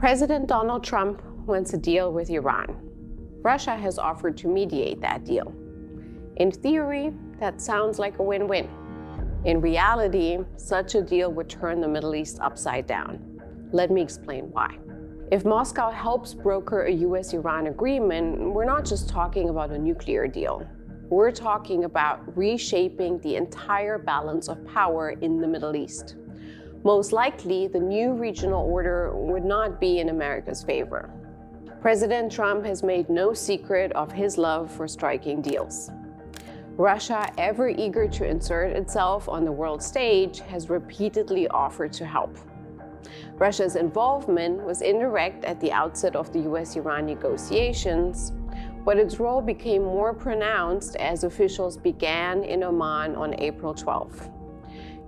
President Donald Trump wants a deal with Iran. Russia has offered to mediate that deal. In theory, that sounds like a win-win. In reality, such a deal would turn the Middle East upside down. Let me explain why. If Moscow helps broker a US-Iran agreement, we're not just talking about a nuclear deal. We're talking about reshaping the entire balance of power in the Middle East. Most likely, the new regional order would not be in America's favor. President Trump has made no secret of his love for striking deals. Russia, ever eager to insert itself on the world stage, has repeatedly offered to help. Russia's involvement was indirect at the outset of the US-Iran negotiations, but its role became more pronounced as officials began in Oman on April 12.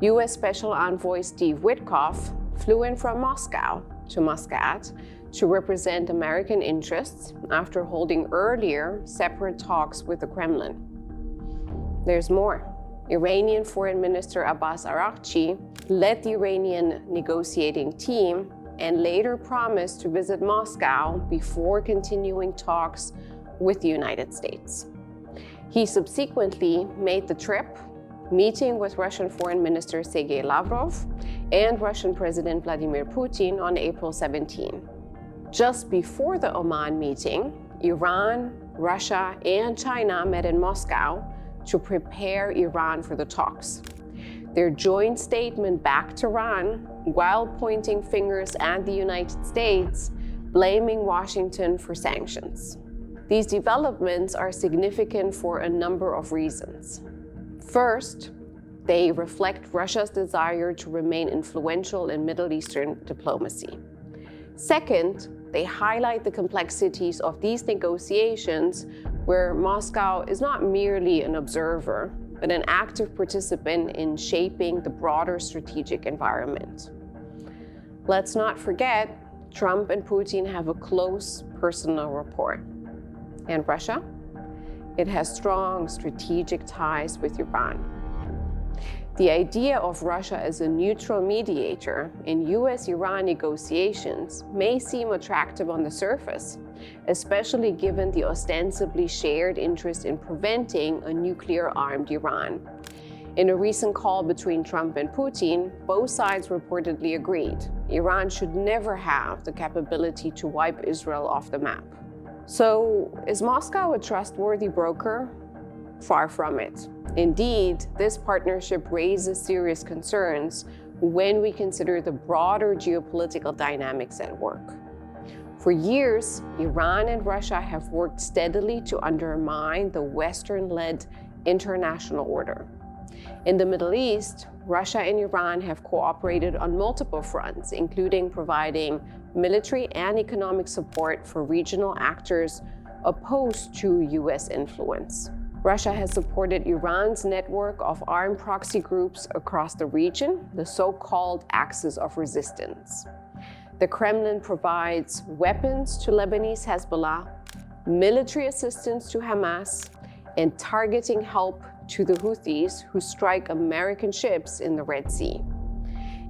US Special Envoy Steve Witkoff flew in from Moscow to Muscat to represent American interests after holding earlier separate talks with the Kremlin. There's more. Iranian Foreign Minister Abbas Araghchi led the Iranian negotiating team and later promised to visit Moscow before continuing talks with the United States. He subsequently made the trip, meeting with Russian Foreign Minister Sergei Lavrov and Russian President Vladimir Putin on April 17. Just before the Oman meeting, Iran, Russia, and China met in Moscow to prepare Iran for the talks. Their joint statement backed Iran while pointing fingers at the United States, blaming Washington for sanctions. These developments are significant for a number of reasons. First, they reflect Russia's desire to remain influential in Middle Eastern diplomacy. Second, they highlight the complexities of these negotiations, where Moscow is not merely an observer, but an active participant in shaping the broader strategic environment. Let's not forget, Trump and Putin have a close personal rapport. And Russia? It has strong strategic ties with Iran. The idea of Russia as a neutral mediator in US-Iran negotiations may seem attractive on the surface, especially given the ostensibly shared interest in preventing a nuclear-armed Iran. In a recent call between Trump and Putin, both sides reportedly agreed Iran should never have the capability to wipe Israel off the map. So, is Moscow a trustworthy broker? Far from it. Indeed, this partnership raises serious concerns when we consider the broader geopolitical dynamics at work. For years, Iran and Russia have worked steadily to undermine the Western-led international order. In the Middle East, Russia and Iran have cooperated on multiple fronts, including providing military and economic support for regional actors opposed to US influence. Russia has supported Iran's network of armed proxy groups across the region, the so-called Axis of Resistance. The Kremlin provides weapons to Lebanese Hezbollah, military assistance to Hamas, and targeting help to the Houthis who strike American ships in the Red Sea.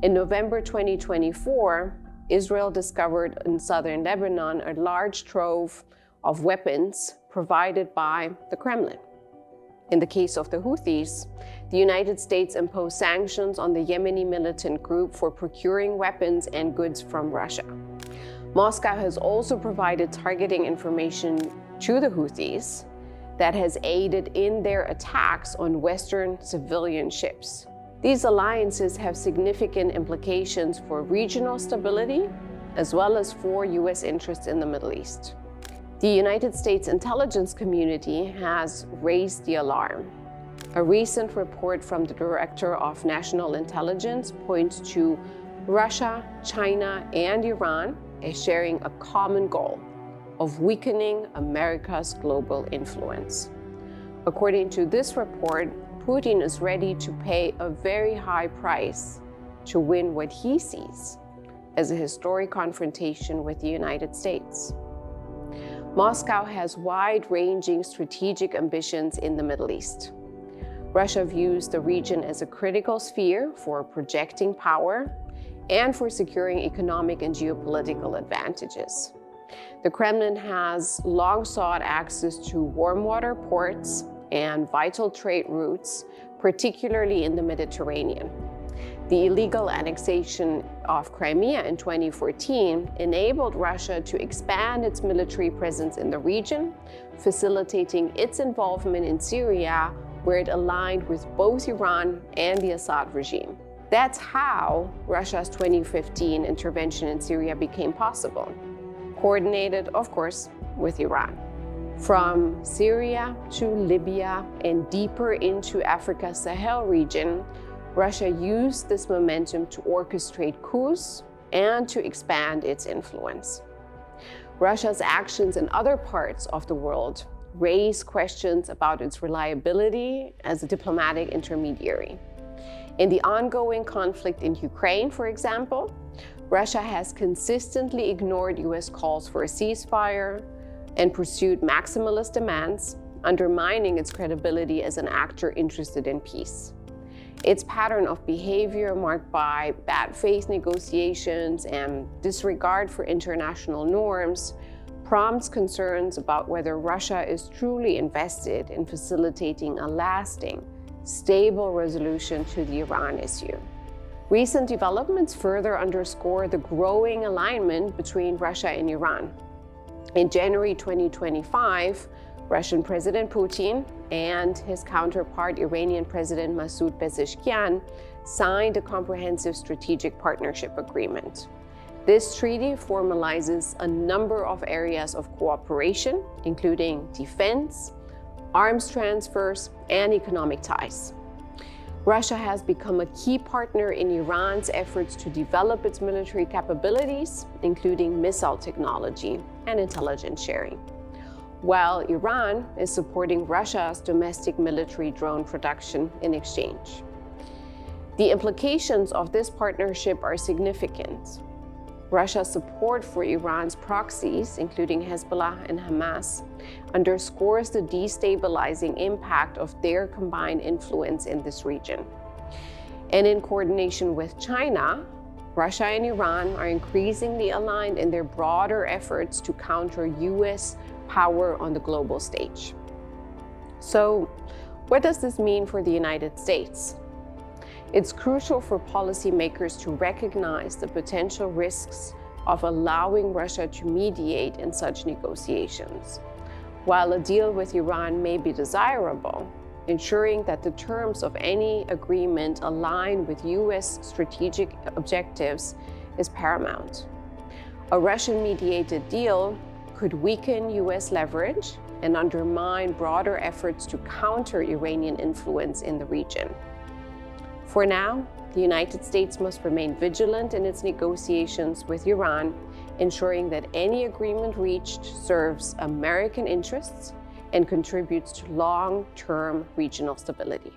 In November 2024, Israel discovered in southern Lebanon a large trove of weapons provided by the Kremlin. In the case of the Houthis, the United States imposed sanctions on the Yemeni militant group for procuring weapons and goods from Russia. Moscow has also provided targeting information to the Houthis that has aided in their attacks on Western civilian ships. These alliances have significant implications for regional stability, as well as for US interests in the Middle East. The United States intelligence community has raised the alarm. A recent report from the Director of National Intelligence points to Russia, China, and Iran as sharing a common goal of weakening America's global influence. According to this report, Putin is ready to pay a very high price to win what he sees as a historic confrontation with the United States. Moscow has wide-ranging strategic ambitions in the Middle East. Russia views the region as a critical sphere for projecting power and for securing economic and geopolitical advantages. The Kremlin has long sought access to warm water ports and vital trade routes, particularly in the Mediterranean. The illegal annexation of Crimea in 2014 enabled Russia to expand its military presence in the region, facilitating its involvement in Syria, where it aligned with both Iran and the Assad regime. That's how Russia's 2015 intervention in Syria became possible, coordinated, of course, with Iran. From Syria to Libya and deeper into Africa's Sahel region, Russia used this momentum to orchestrate coups and to expand its influence. Russia's actions in other parts of the world raise questions about its reliability as a diplomatic intermediary. In the ongoing conflict in Ukraine, for example, Russia has consistently ignored US calls for a ceasefire and pursued maximalist demands, undermining its credibility as an actor interested in peace. Its pattern of behavior, marked by bad faith negotiations and disregard for international norms, prompts concerns about whether Russia is truly invested in facilitating a lasting, stable resolution to the Iran issue. Recent developments further underscore the growing alignment between Russia and Iran. In January 2025, Russian President Putin and his counterpart, Iranian President Masoud Pezeshkian, signed a comprehensive strategic partnership agreement. This treaty formalizes a number of areas of cooperation, including defense, arms transfers, and economic ties. Russia has become a key partner in Iran's efforts to develop its military capabilities, including missile technology and intelligence sharing, while Iran is supporting Russia's domestic military drone production in exchange. The implications of this partnership are significant. Russia's support for Iran's proxies, including Hezbollah and Hamas, underscores the destabilizing impact of their combined influence in this region. And in coordination with China, Russia and Iran are increasingly aligned in their broader efforts to counter US power on the global stage. So, what does this mean for the United States? It's crucial for policymakers to recognize the potential risks of allowing Russia to mediate in such negotiations. While a deal with Iran may be desirable, ensuring that the terms of any agreement align with US strategic objectives is paramount. A Russian-mediated deal could weaken US leverage and undermine broader efforts to counter Iranian influence in the region. For now, the United States must remain vigilant in its negotiations with Iran, ensuring that any agreement reached serves American interests and contributes to long-term regional stability.